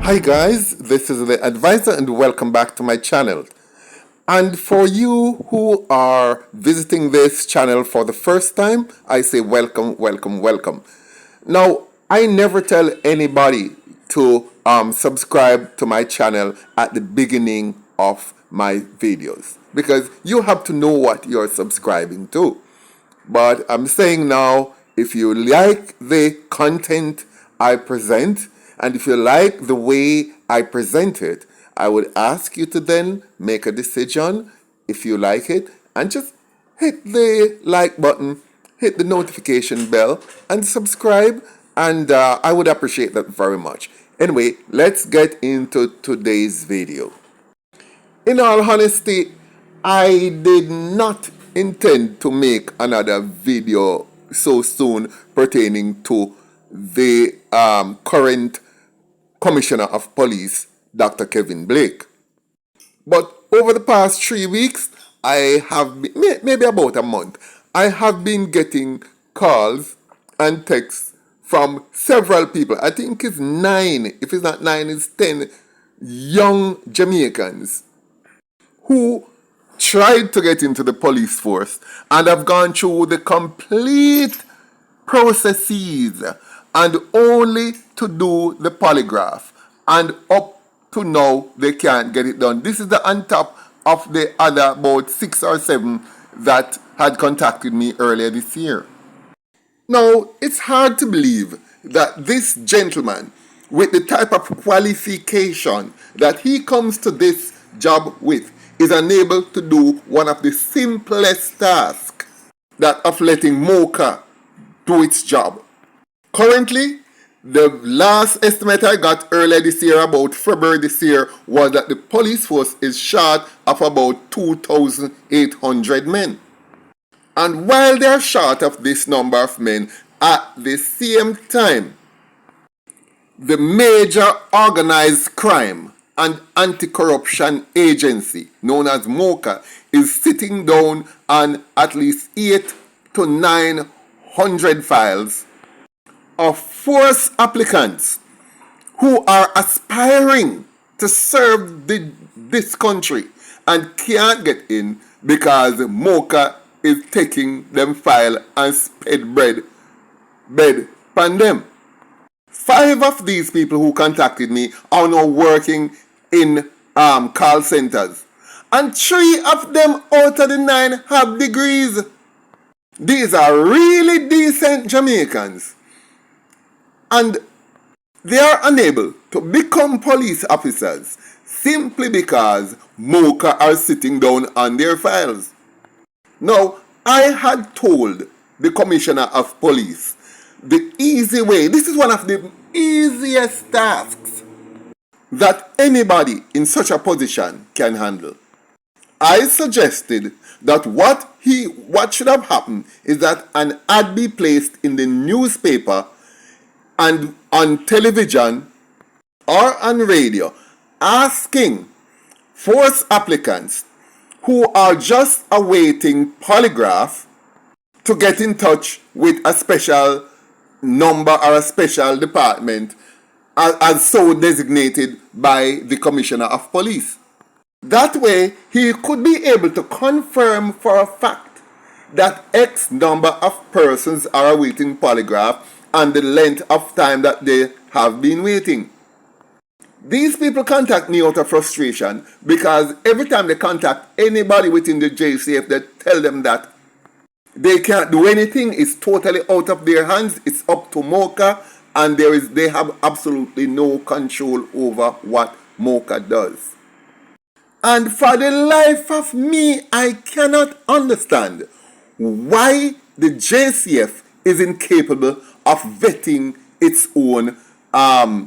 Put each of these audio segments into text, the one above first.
Hi guys, this is the advisor and welcome back to my channel. And for you who are visiting this channel for the first time, I say welcome, welcome, welcome. Now, I never tell anybody to subscribe to my channel at the beginning of my videos because you have to know what you're subscribing to. But I'm saying now, if you like the content I present, and if you like the way I present it, I would ask you to then make a decision if you like it, and just hit the like button, hit the notification bell, and subscribe, and I would appreciate that very much. Anyway, let's get into today's video. In all honesty, I did not intend to make another video so soon pertaining to the current Commissioner of Police, Dr. Kevin Blake. But over the past 3 weeks, I have been, maybe about a month, I have been getting calls and texts from several people. I think it's 9, if it's not 9, it's 10 young Jamaicans who tried to get into the police force and have gone through the complete processes and only to do the polygraph, and up to now they can't get it done. This is the on top of the other about 6 or 7 that had contacted me earlier this year. Now, it's hard to believe that this gentleman, with the type of qualification that he comes to this job with, is unable to do one of the simplest tasks, that of letting MOCA do its job. Currently, the last estimate I got earlier this year, about February this year, was that the police force is short of about 2,800 men. And while they're short of this number of men, at the same time, the major organized crime and anti-corruption agency, known as MOCA, is sitting down on at least 800 to 900 files of forced applicants who are aspiring to serve this country and can't get in because MOCA is taking them file and sped bed upon them. 5 of these people who contacted me are now working in call centers, and 3 of them out of the 9 have degrees. These are really decent Jamaicans, and they are unable to become police officers simply because MOCA are sitting down on their files. Now, I had told the Commissioner of Police the easy way, this is one of the easiest tasks that anybody in such a position can handle. I suggested that what should have happened is that an ad be placed in the newspaper and on television or on radio asking forced applicants who are just awaiting polygraph to get in touch with a special number or a special department as so designated by the Commissioner of Police. That way, he could be able to confirm for a fact that X number of persons are awaiting polygraph and the length of time that they have been waiting. These people contact me out of frustration because every time they contact anybody within the JCF, they tell them that they can't do anything. It's totally out of their hands. It's up to MOCA, and they have absolutely no control over what MOCA does. And for the life of me, I cannot understand why the JCF is incapable of vetting its own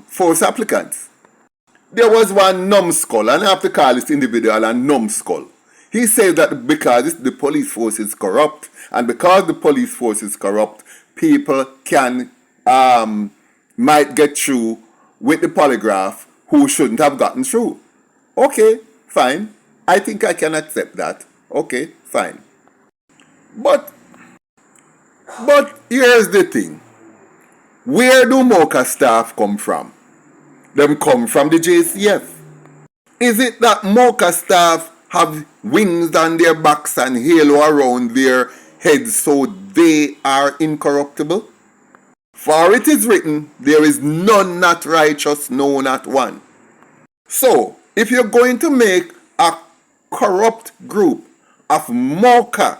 force applicants. There was one numbskull, and I have to call this individual a numbskull. He says that because the police force is corrupt, and because the police force is corrupt, people might get through with the polygraph who shouldn't have gotten through. Okay, fine. I think I can accept that. Okay, fine. But here's the thing. Where do MOCA staff come from? Them come from the JCF. Is it that MOCA staff have wings on their backs and halo around their heads so they are incorruptible? For it is written, there is none not righteous, no, not one. So, if you're going to make a corrupt group of MOCA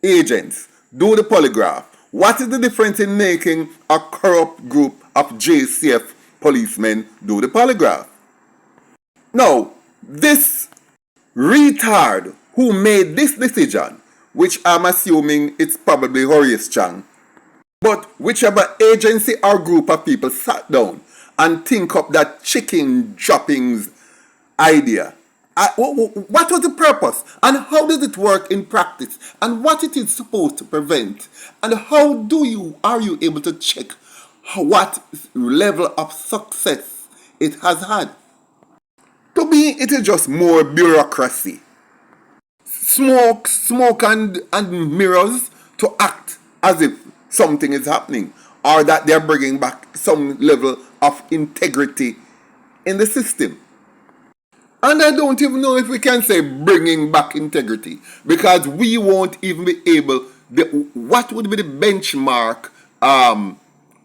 agents do the polygraph, what is the difference in making a corrupt group of JCF policemen do the polygraph? Now, this retard who made this decision, which I'm assuming it's probably Horace Chang, but whichever agency or group of people sat down and think up that chicken droppings idea, what was the purpose and how does it work in practice and what it is supposed to prevent and how are you able to check what level of success it has had? To me, it is just more bureaucracy. Smoke and mirrors to act as if something is happening or that they're bringing back some level of integrity in the system. And I don't even know if we can say bringing back integrity because we won't even be able, what would be the benchmark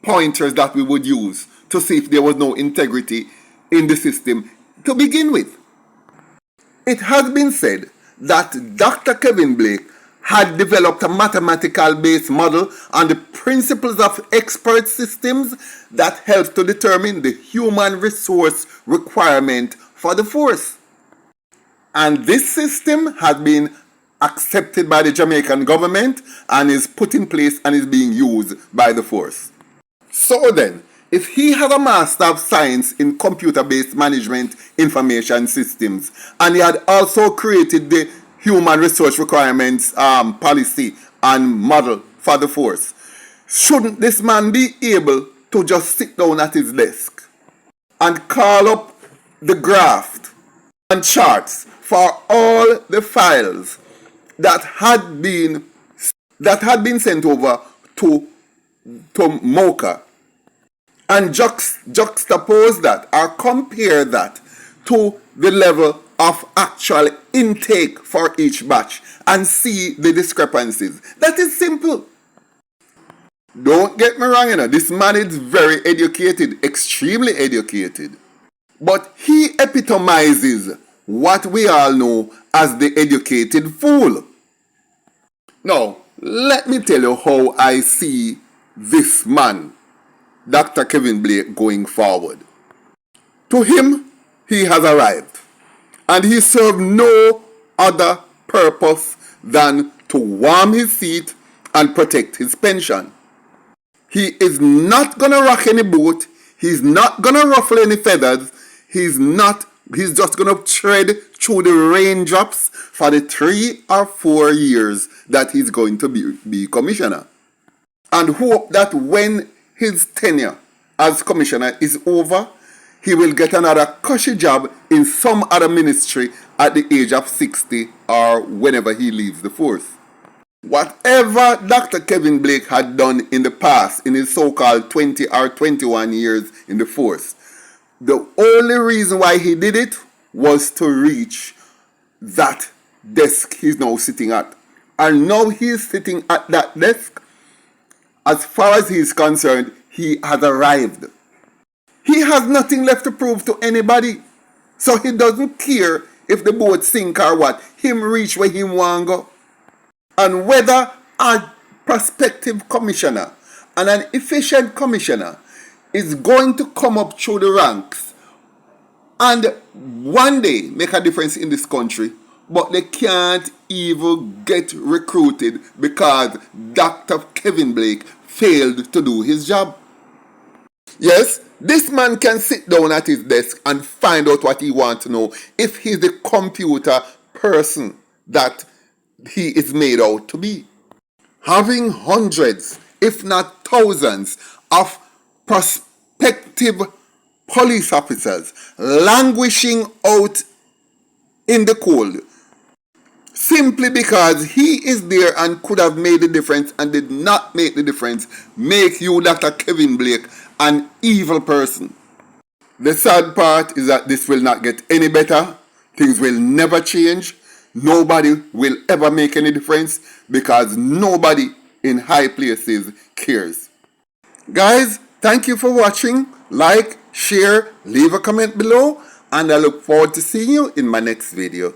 pointers that we would use to see if there was no integrity in the system to begin with. It has been said that Dr. Kevin Blake had developed a mathematical based model on the principles of expert systems that helps to determine the human resource requirement for the force. And this system has been accepted by the Jamaican government and is put in place and is being used by the force. So then, if he had a Master of Science in Computer-Based Management Information Systems and he had also created the Human Resource Requirements policy and model for the force, shouldn't this man be able to just sit down at his desk and call up the graph and charts for all the files that had been sent over to MOCA and juxtapose that or compare that to the level of actual intake for each batch and see the discrepancies? That is simple. Don't get me wrong, this man is very educated, extremely educated. But he epitomizes what we all know as the educated fool. Now, let me tell you how I see this man, Dr. Kevin Blake, going forward. To him, he has arrived, and he served no other purpose than to warm his seat and protect his pension. He is not gonna rock any boat, he's not gonna ruffle any feathers, he's just gonna tread through the raindrops for the 3 or 4 years that he's going to be commissioner, and hope that when his tenure as commissioner is over, he will get another cushy job in some other ministry at the age of 60 or whenever he leaves the force. Whatever Dr. Kevin Blake had done in the past in his so-called 20 or 21 years in the force, the only reason why he did it was to reach that desk he's now sitting at. And now he's sitting at that desk. As far as he's concerned, he has arrived. He has nothing left to prove to anybody. So he doesn't care if the boat sink or what. Him reach where he want to go. And whether a prospective commissioner and an efficient commissioner is going to come up through the ranks and one day make a difference in this country, but they can't even get recruited because Dr. Kevin Blake failed to do his job. Yes, this man can sit down at his desk and find out what he wants to know if he's the computer person that he is made out to be. Having hundreds, if not thousands, of prospective police officers languishing out in the cold simply because he is there and could have made the difference and did not make the difference, make you, Dr. Kevin Blake, an evil person. The sad part is that this will not get any better. Things will never change. Nobody will ever make any difference because nobody in high places cares. Guys, thank you for watching. Like, share, leave a comment below, and I look forward to seeing you in my next video.